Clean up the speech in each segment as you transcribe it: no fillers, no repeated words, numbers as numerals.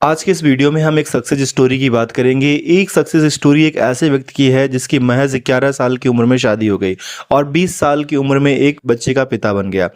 आज के इस वीडियो में हम एक सक्सेस स्टोरी की बात करेंगे। एक सक्सेस स्टोरी एक ऐसे व्यक्ति की है जिसकी महज 11 साल की उम्र में शादी हो गई और 20 साल की उम्र में एक बच्चे का पिता बन गया।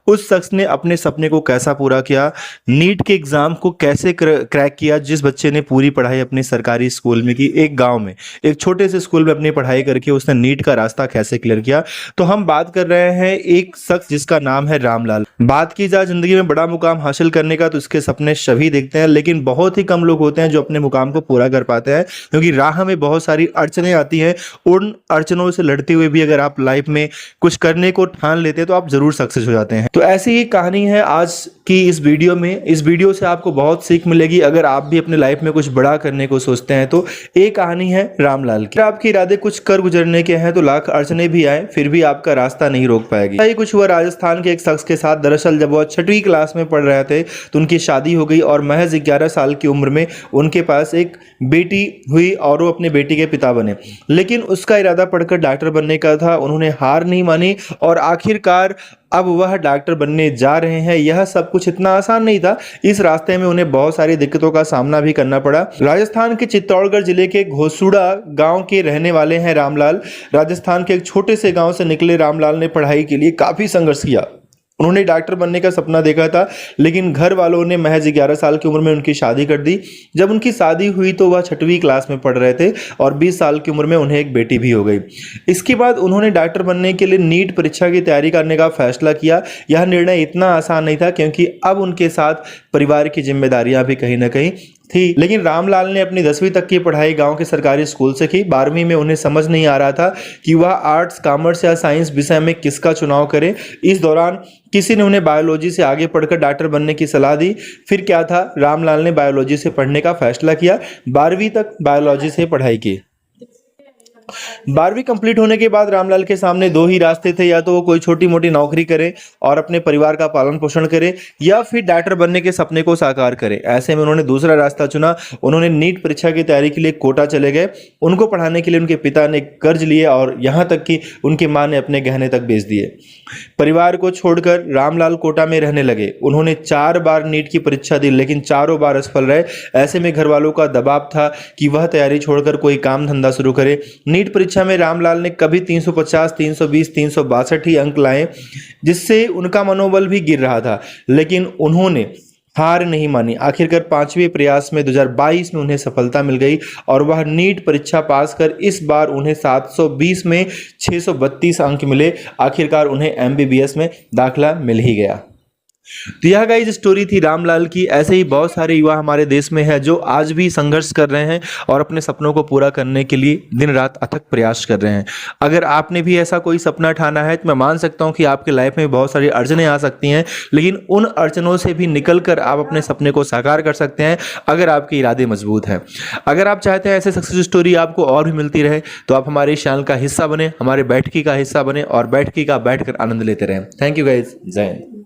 उस शख्स ने अपने सपने को कैसा पूरा किया, नीट के एग्ज़ाम को कैसे क्रैक किया, जिस बच्चे ने पूरी पढ़ाई अपने सरकारी स्कूल में की, एक गाँव में एक छोटे से स्कूल में अपनी पढ़ाई करके उसने नीट का रास्ता कैसे क्लियर किया। तो हम बात कर रहे हैं एक शख्स जिसका नाम है रामलाल। बात की जाए ज़िंदगी में बड़ा मुकाम हासिल करने का तो उसके सपने सभी देखते हैं, लेकिन बहुत ही कम लोग होते हैं जो अपने मुकाम को पूरा कर पाते हैं, क्योंकि राह में बहुत सारी अड़चनें आती हैं। उन अड़चनों से लड़ते हुए भी अगर आप लाइफ में कुछ करने को ठान लेते हैं तो आप जरूर सक्सेस हो जाते हैं। तो ऐसी ही कहानी है आज की इस वीडियो में। इस वीडियो से आपको बहुत सीख मिलेगी अगर आप भी अपने लाइफ में कुछ बड़ा करने को सोचते हैं। तो एक कहानी है रामलाल की। आपके इरादे कुछ कर गुजरने के हैं तो लाख अड़चने भी आए फिर भी आपका रास्ता नहीं रोक पाएगी। यही कुछ हुआ राजस्थान के एक शख्स के साथ। दरअसल जब वो 6वीं क्लास में पढ़ रहे थे तो उनकी शादी हो गई और महज 11 साल की उम्र में उनके पास एक बेटी हुई और वो अपने बेटी के पिता बने। लेकिन उसका इरादा पढ़कर डॉक्टर बनने का था। उन्होंने हार नहीं मानी और आखिरकार अब वह डॉक्टर बनने जा रहे हैं। यह सब कुछ इतना आसान नहीं था। इस रास्ते में उन्हें बहुत सारी दिक्कतों का सामना भी करना पड़ा। राजस्थान के चित्तौड़गढ़ जिले के घोसुड़ा गांव के रहने वाले हैं रामलाल। राजस्थान के एक छोटे से गांव से निकले रामलाल ने पढ़ाई के लिए काफी संघर्ष किया। उन्होंने डॉक्टर बनने का सपना देखा था, लेकिन घर वालों ने महज 11 साल की उम्र में उनकी शादी कर दी। जब उनकी शादी हुई तो वह 6वीं क्लास में पढ़ रहे थे और 20 साल की उम्र में उन्हें एक बेटी भी हो गई। इसके बाद उन्होंने डॉक्टर बनने के लिए नीट परीक्षा की तैयारी करने का फैसला किया। यह निर्णय इतना आसान नहीं था, क्योंकि अब उनके साथ परिवार की जिम्मेदारियां भी कहीं ना कहीं थी। लेकिन रामलाल ने अपनी 10वीं तक की पढ़ाई गांव के सरकारी स्कूल से की। 12वीं में उन्हें समझ नहीं आ रहा था कि वह आर्ट्स, कॉमर्स या साइंस विषय में किसका चुनाव करें। इस दौरान किसी ने उन्हें बायोलॉजी से आगे पढ़कर डॉक्टर बनने की सलाह दी। फिर क्या था, रामलाल ने बायोलॉजी से पढ़ने का फैसला किया। 12वीं तक बायोलॉजी से पढ़ाई की। 12वीं कंप्लीट होने के बाद रामलाल के सामने दो ही रास्ते थे, या तो वो कोई छोटी मोटी नौकरी करे और अपने परिवार का पालन पोषण करे, या फिर डॉक्टर बनने के सपने को साकार करे। ऐसे में उन्होंने दूसरा रास्ता चुना। उन्होंने नीट परीक्षा की तैयारी के लिए कोटा चले गए। उनको पढ़ाने के लिए उनके पिता ने कर्ज लिए और यहाँ तक कि उनकी माँ ने अपने गहने तक बेच दिए। परिवार को छोड़कर रामलाल कोटा में रहने लगे। उन्होंने 4 बार नीट की परीक्षा दी, लेकिन चारों बार असफल रहे। ऐसे में घर वालों का दबाव था कि वह तैयारी छोड़कर कोई काम धंधा शुरू करे। नीट परीक्षा में रामलाल ने कभी 350, 320, 362 ही अंक लाए, जिससे उनका मनोबल भी गिर रहा था। लेकिन उन्होंने हार नहीं मानी। आखिरकार 5वें प्रयास में 2022 में उन्हें सफलता मिल गई और वह नीट परीक्षा पास कर इस बार उन्हें 720 में 632 अंक मिले। आखिरकार उन्हें MBBS में दाखिला मिल ही गया। तो यह गाइस स्टोरी थी रामलाल की। ऐसे ही बहुत सारे युवा हमारे देश में है जो आज भी संघर्ष कर रहे हैं और अपने सपनों को पूरा करने के लिए दिन रात अथक प्रयास कर रहे हैं। अगर आपने भी ऐसा कोई सपना ठाना है तो मैं मान सकता हूं कि आपके लाइफ में बहुत सारी अड़चनें आ सकती हैं, लेकिन उन अड़चनों से भी निकलकर आप अपने सपने को साकार कर सकते हैं अगर आपके इरादे मजबूत हैं। अगर आप चाहते हैं ऐसे सक्सेस स्टोरी आपको और भी मिलती रहे तो आप हमारे चैनल का हिस्सा बने, हमारे बैठकी का हिस्सा बने और बैठकी का बैठकर आनंद लेते रहें। थैंक यू गाइज, जय हिंद।